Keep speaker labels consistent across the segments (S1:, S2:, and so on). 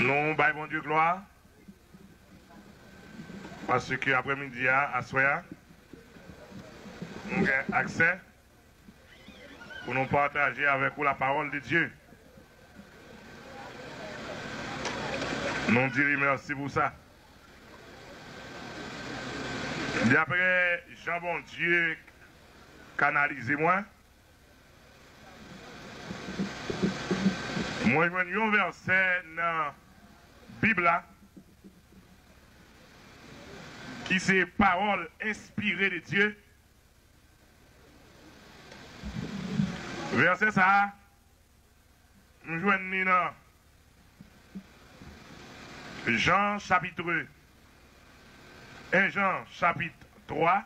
S1: Nous, bah, bon Dieu, gloire. Parce que après-midi, à soir, nous avons accès pour nous partager avec vous la parole de Dieu. Nous disons merci pour ça. D'après Jean bon Dieu, canalisez-moi. Moi, je vais un verset dans la Bible qui c'est parole inspirée de Dieu. Verset ça, nous jouons dans Jean chapitre 1 Jean chapitre 3,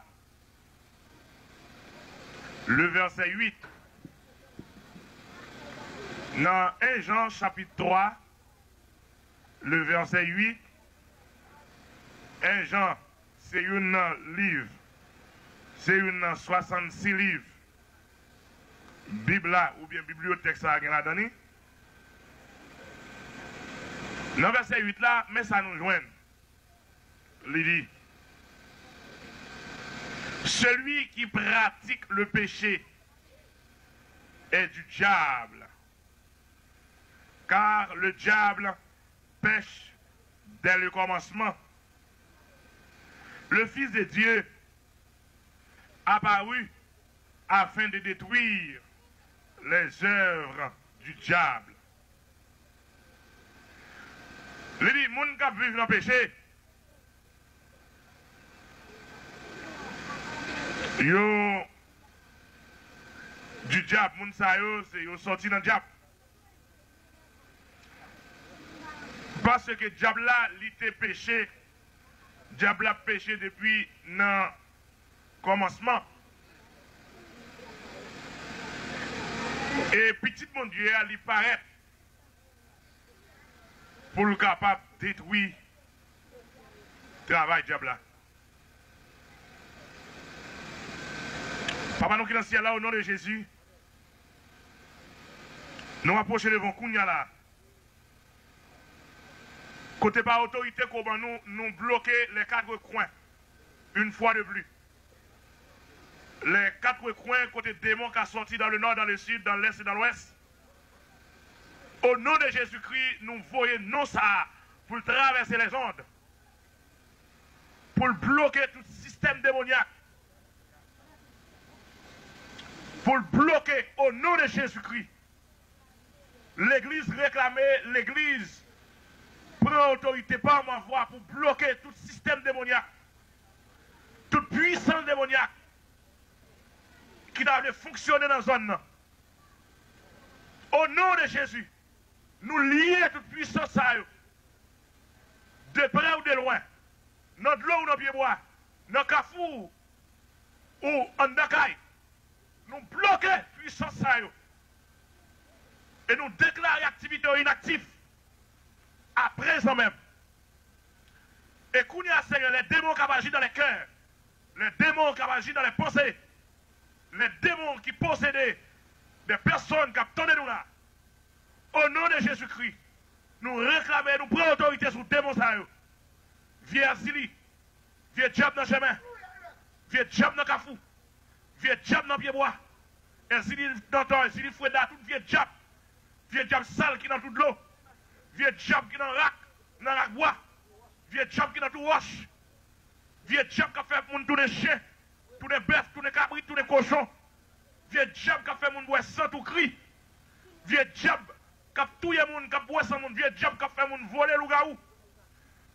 S1: le verset 8. Dans 1 Jean chapitre 3, le verset 8, 1 Jean, c'est un livre, c'est un 66 livres, Bible ou bien bibliothèque ça a la donné. Dans verset 8 là, mais ça nous joint. Il dit, celui qui pratique le péché est du diable, car le diable pêche dès le commencement. Le Fils de Dieu apparut afin de détruire les œuvres du diable. Il dit, les gens qui vivent dans le péché, yo du diable, moun sa yo, c'est yo sorti dans le diable. Parce que le diable là, il était péché. Le diable a péché depuis le commencement. Et petit mon Dieu, il paraît pour le capable de détruire le travail du diable là. Papa, nous qui dans le ciel là, au nom de Jésus, nous approchons devant Kounia là. Côté par autorité, comment nous bloquer les quatre coins, une fois de plus. Les quatre coins, côté démon qui a sorti dans le nord, dans le sud, dans l'est et dans l'ouest. Au nom de Jésus-Christ, nous voyons non ça pour traverser les ondes, pour bloquer tout système démoniaque. Pour le bloquer au nom de Jésus-Christ. L'église réclamée, l'église prend autorité par ma voix pour bloquer tout système démoniaque, toute puissance démoniaque qui doit fonctionner dans la zone. Au nom de Jésus, nous lions toute puissance à eux, de près ou de loin, dans de l'eau ou dans le pied-bois, dans le Carrefour ou en Dakar. Nous bloquons la puissance à eux. Et nous déclarons l'activité inactive à présent même. Et qu'on y a les démons qui agissent dans les cœurs, les démons qui agissent dans les pensées, les démons qui possédent des personnes qui attendent nous là. Au nom de Jésus-Christ, nous réclamons, nous prenons autorité sur les démons à eux. Vieux Asili, vieux diable dans le chemin, vieux diable dans le cafou. Vieux diable dans le pied-bois. Et si il dans le si fouet tout vieux diable sale qui dans toute l'eau. Vieux diable qui dans le rack bois. Vieux diable qui dans tout roche. Vieux diable qui a fait moun tous les chiens, tous les bœufs, tous les cabrits, tous les cochons. Vieux diable qui a fait moun boire sans tout cri. Vieux diable qui a touillé moun, qui a boire sans moun. Vieux diable qui a fait moun voler loup-garou.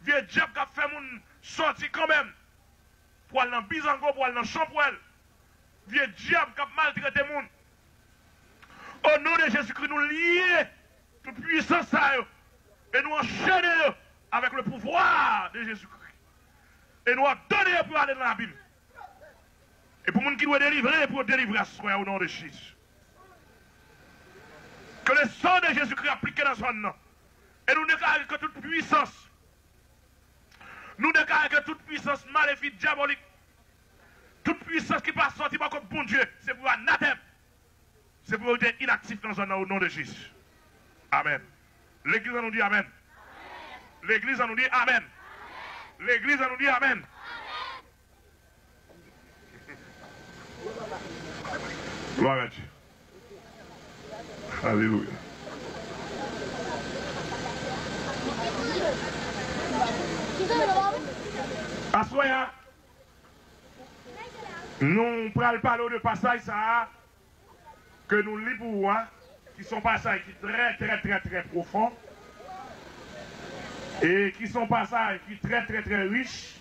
S1: Vieux diable qui a fait moun sortir quand même. Pour aller dans Bizango, pour aller dans Champoel. Vieux diable qui a maltraité les gens. Au nom de Jésus-Christ, nous lions toute puissance à eux. Et nous enchaînons avec le pouvoir de Jésus-Christ. Et nous donnons pour aller dans la Bible. Et pour les gens qui doivent délivrer, pour délivrer à soi au nom de Jésus. Que le sang de Jésus-Christ appliqué dans son nom. Et nous déclarons que toute puissance, nous déclarons que toute puissance maléfique, diabolique, toute puissance qui passe sortir par comme bon Dieu, c'est pour anathème. C'est pour être inactif dans un au nom de Jésus. Amen. L'église nous dit Amen. L'église en nous dit Amen. L'église en nous dit Amen. Gloire à Dieu. Alléluia. Assoya, nous prenons parler de passages ça que nous lisons pour vous, qui sont passages qui très profonds et qui sont passages qui très riches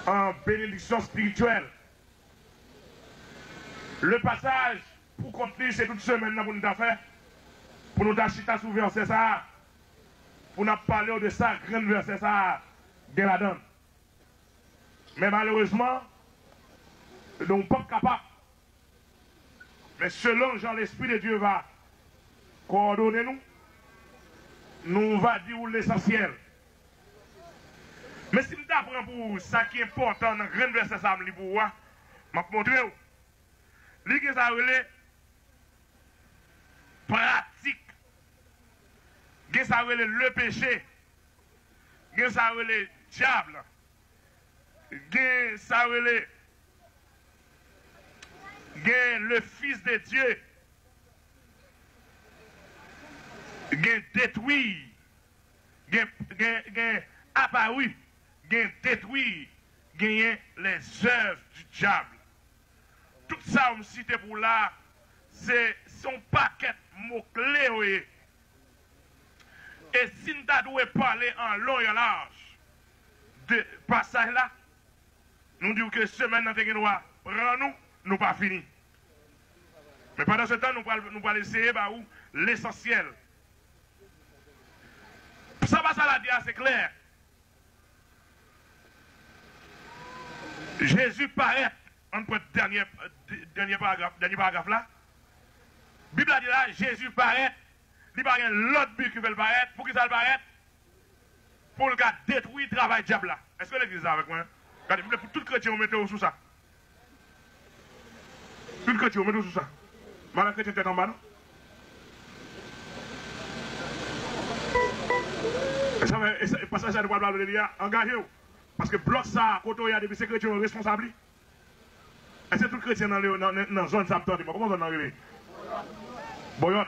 S1: en bénédiction spirituelle. Le passage pour contenir c'est toute semaine pour nous faire pour nous acheter sous verset ça pour nous parler de ça grand verset ça de la donne. Mais malheureusement nous ne sommes pas capables. Mais selon Jean l'Esprit de Dieu va coordonner nous, nous va dire l'essentiel. Mais si nous apprenons pour vous ça qui est important dans le grand verset ça pour vous, je vais vous montrer. Ce qui est pratique, ça le péché, ça le diable, ça le Fils de Dieu, détruit, apparu, détruit, les œuvres du diable. Tout ça, on me cite pour là, c'est son paquet de mots-clés. Et si nous devons parler en long et en large de passage là, nous disons que semaine dans le noir, prends-nous, nous pas fini. Mais pendant ce temps, nous allons essayer l'essentiel. Ça va, ça la dire, c'est clair. Jésus paraît. On prend dernier paragraphe là. La Bible a dit là, Jésus paraît. Il n'y a pas l'autre but qui veut paraître. Pour qui ça le paraît? Pour le gars détruire le travail diable là. Est-ce que l'église est avec moi? Regardez, pour tout chrétien, on met sous ça. Tout chrétien, on met sous ça. Malgré chrétien tête en bas, non? Et ça, passage ça, nous allons dire, engagez-vous. Parce que bloc ça, quand il y a des chrétiens responsables. Est-ce que tout chrétien dans la zone Sapton, comment on en arrive? Boyot.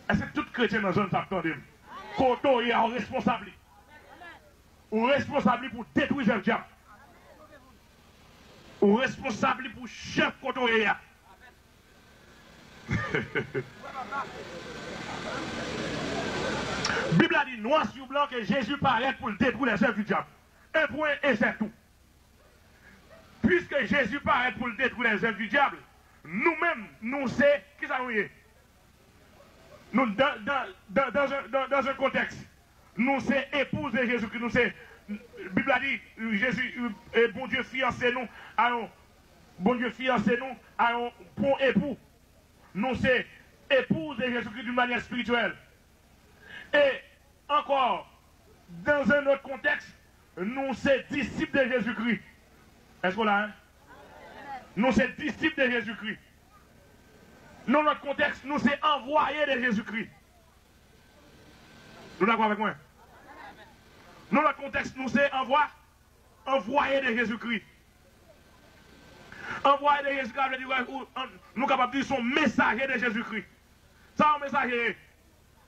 S1: Est-ce que tout chrétien dans la zone Sapton, quand il y a un responsable? Ou responsable pour détruire le diable? Ou responsable pour chef quand il y a? Bible a dit noir sur blanc que Jésus paraît pour détruire les œuvres du diable. Un point et c'est tout. Puisque Jésus paraît pour détruire les œuvres du diable, nous-mêmes, nous savons qui ça nous est. Nous, dans un contexte, nous sommes épouses de Jésus-Christ, nous sommes, la Bible a dit, Jésus, bon Dieu fiancé nous à un bon époux. Nous sommes épouses de Jésus-Christ d'une manière spirituelle. Et encore, dans un autre contexte, nous sommes disciples de Jésus-Christ. Est-ce qu'on l'a? Nous sommes disciples de Jésus-Christ. Dans notre contexte, nous sommes envoyés de Jésus-Christ. Nous d'accord avec moi? Dans notre contexte, nous sommes envoyés de Jésus-Christ. Envoyés de Jésus-Christ, nous sommes capables de dire son messager de Jésus-Christ. Ça, un messager.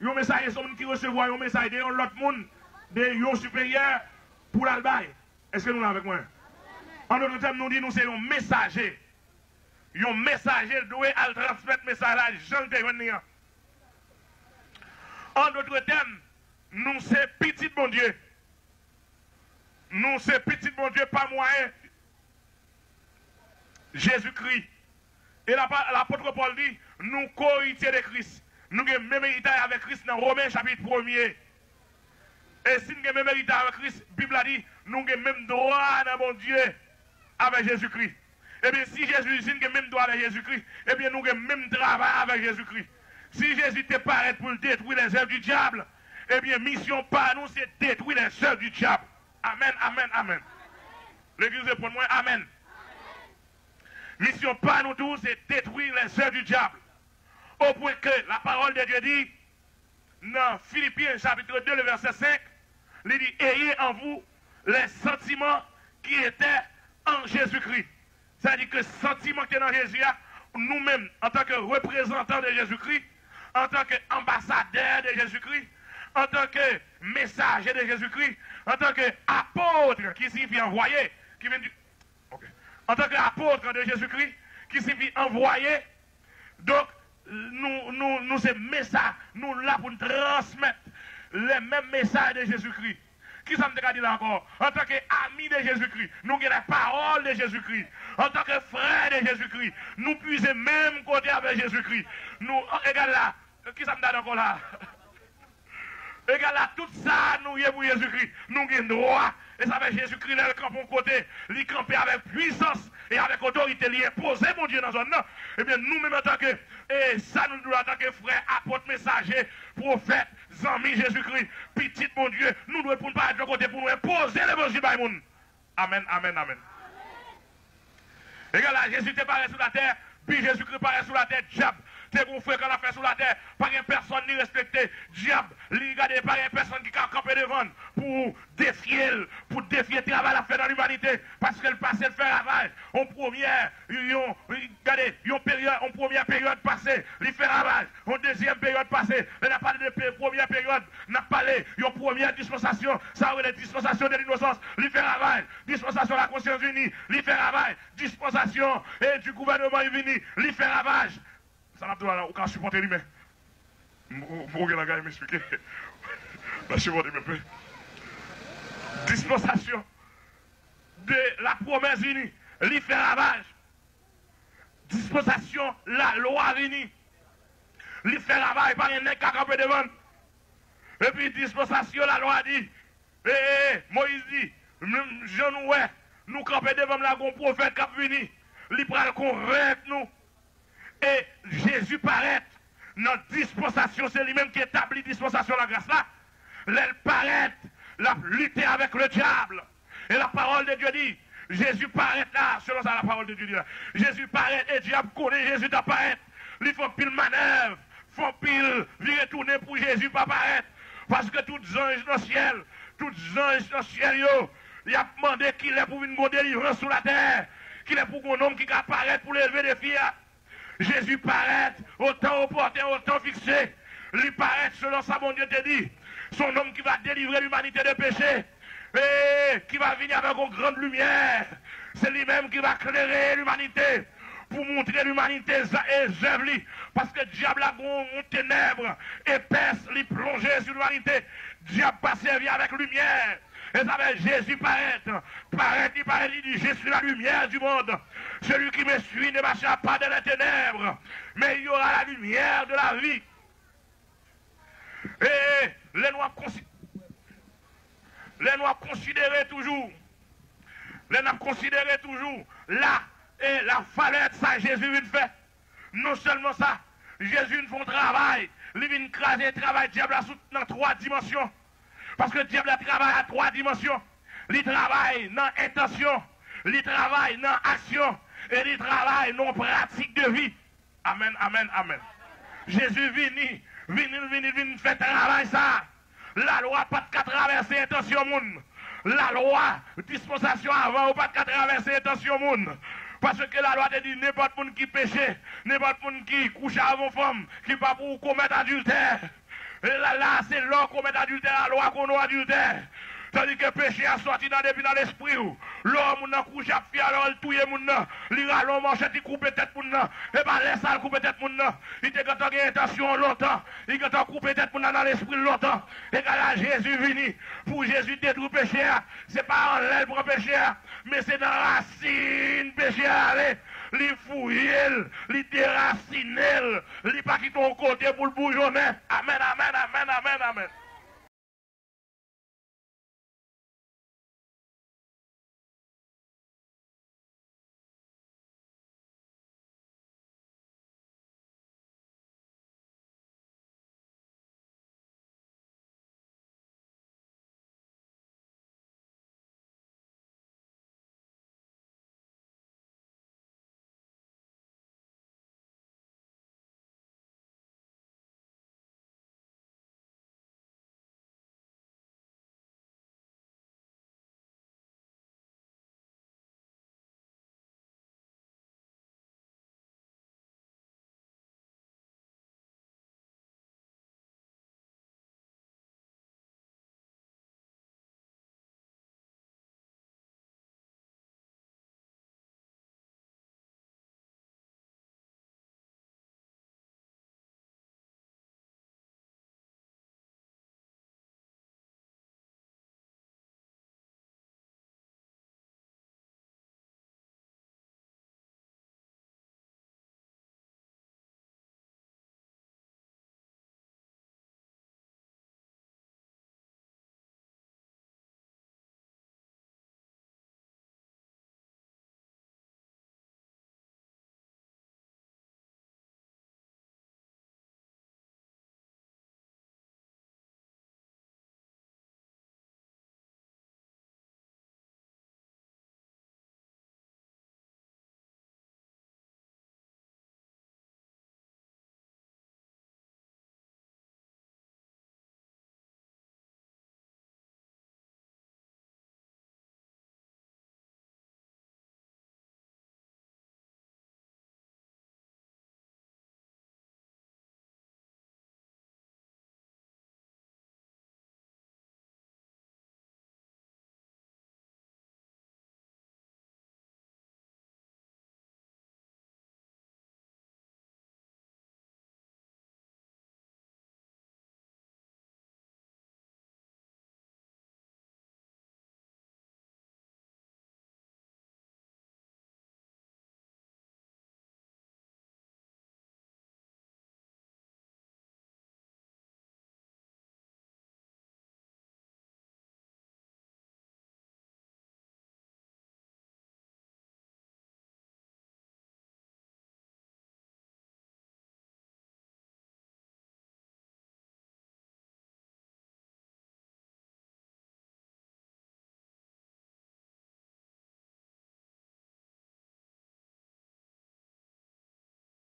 S1: Un messager, c'est un qui recevoir un message de l'autre monde, de un supérieur pour l'albaï. Est-ce que nous sommes avec moi? En d'autres termes, nous disons que nous sommes un messager. Un messager doit transmettre le message à Jean de. En d'autres termes, nous sommes petits bon Dieu. Nous sommes petits bon Dieu, pas moyen. Jésus-Christ. Et l'apôtre Paul dit, nous co-héritiers de Christ. Nous avons même héritage avec Christ dans Romains chapitre 1er. Et si nous avons même héritage avec Christ, la Bible a dit, nous avons même droit dans mon Dieu avec Jésus-Christ. Eh bien, si Jésus, si nous avons même droit avec Jésus-Christ, eh bien, nous avons même travail avec Jésus-Christ. Si Jésus te paraît pour détruire les œuvres du diable, eh bien, mission par nous, c'est détruire les œuvres du diable. Amen, amen, amen. L'église répond moi, amen. Mission par nous tous, c'est détruire les œuvres du diable. Au point que la parole de Dieu dit, dans Philippiens chapitre 2, le verset 5, il dit, ayez en vous les sentiments qui étaient en Jésus-Christ. C'est-à-dire que sentiment qui est dans Jésus, nous-mêmes, en tant que représentants de Jésus-Christ, en tant qu'ambassadeurs de Jésus-Christ, en tant que messagers de Jésus-Christ, en tant qu'apôtres, qui signifie envoyé, qui vient du... Okay. En tant qu'apôtres de Jésus-Christ, qui signifie envoyé, donc nous ces messages, nous là pour nous transmettre les mêmes messages de Jésus-Christ. Qui ça me dit là encore? En tant qu'amis de Jésus-Christ, nous avons la parole de Jésus-Christ. En tant que frères de Jésus-Christ, nous puisons même côté avec Jésus-Christ. Nous, égal là, qui ça me dit encore là? Égal là, tout ça, nous y est pour Jésus-Christ. Nous avons droit. Et ça fait Jésus-Christ, là, le camp au côté, il campait avec puissance et avec autorité, il imposé, mon Dieu, dans un an. Eh bien, nous-mêmes, en tant que, et ça nous doit, en tant que frères, apôtres, messagers, prophètes, amis, Jésus-Christ, petit, mon Dieu, nous devons pour pas être de côté pour nous imposer l'évangile par le monde. Amen, amen, amen. Égal là, Jésus te paraît sur la terre, puis Jésus-Christ paraît sur la terre, diable. T'es bon frère qu'on a fait sur la terre, pas une personne ni respecté, diable, regardez, pas une personne qui a campé devant pour défier le travail à faire dans l'humanité, parce qu'elle passait le faire ravage. En première période passée, il fait ravage. En deuxième période passée, on a parlé de première période, on a parlé de première dispensation, ça veut dire dispensation de l'innocence, il fait ravage. Dispensation de la conscience unie, il fait ravage. Dispensation du gouvernement uni, il fait ravage. Ça n'a pas aucun supporter lui-même. Vous regardez m'expliquer. La supporter me dispensation de la promesse unie, il fait ravage. Dispensation la loi unie, il fait ravage par un nez qui a campé devant. Et puis dispensation la loi dit, Moïse dit, je nous camper devant la gon prophète qui a venu, il prend convaincre nous. Et Jésus paraît dans dispensation, c'est lui-même qui établit dispensation de la grâce là. Elle paraît, la lutter avec le diable. Et la parole de Dieu dit, Jésus paraît là, selon ça la parole de Dieu dit là. Jésus paraît et diable connaît Jésus d'apparaître. Il faut pile manœuvre, faut pile virer tourner pour Jésus pas paraître. Parce que tous les anges dans le ciel, il a demandé qu'il est pour une bonne délivrance sur la terre, qu'il est pour un homme qui apparaît pour l'élever des filles. Jésus paraît, autant opportun, autant fixé. Il paraît selon ça, mon Dieu te dit. Son homme qui va délivrer l'humanité des péchés. Et qui va venir avec une grande lumière. C'est lui-même qui va éclairer l'humanité. Pour montrer l'humanité et œuvres. Parce que le diable a une ténèbre épaisse, lui plonger sur l'humanité. Diable va servir avec lumière. Et ça va Jésus il dit, je suis la lumière du monde. Celui qui me suit ne marchera pas dans les ténèbres, mais il y aura la lumière de la vie. Et les Noirs considéraient toujours là, et la valeur de ça, Jésus vient faire. Non seulement ça, Jésus fait un travail, il vient craser le travail diable dans 3 dimensions. Parce que le diable travaille à 3 dimensions. Il travaille dans l'intention, il travaille dans l'action, et il travaille dans la pratique de vie. Amen, amen, amen. Jésus vient faire travail ça. La loi pas de traverser l'intention monde. La loi, dispensation avant, ou pas de traverser l'intention monde. Parce que la loi te dit n'importe monde qui péche, n'importe monde qui couche avant femme, qui pas pour commettre adultère. Et là, c'est l'homme qu'on met adultère, la loi qu'on a adultère. C'est-à-dire que le péché a sorti dans l'esprit. L'homme n'a couché à faire, alors il touille mon nom. Il a l'homme manchette, il coupe tête mon nom. Et bien, laisse ça, il coupe tête mon nom. Il te gâte une intention longtemps. Il gâte couper tête mon nom dans l'esprit longtemps. Et quand là, Jésus venu, pour Jésus détruire le péché, c'est pas en l'aile pour le péché, mais c'est dans la racine péché. Li fouille, li déracine, li pas quitter ton côté pour le bourgeonner. Amen, amen, amen, amen, amen.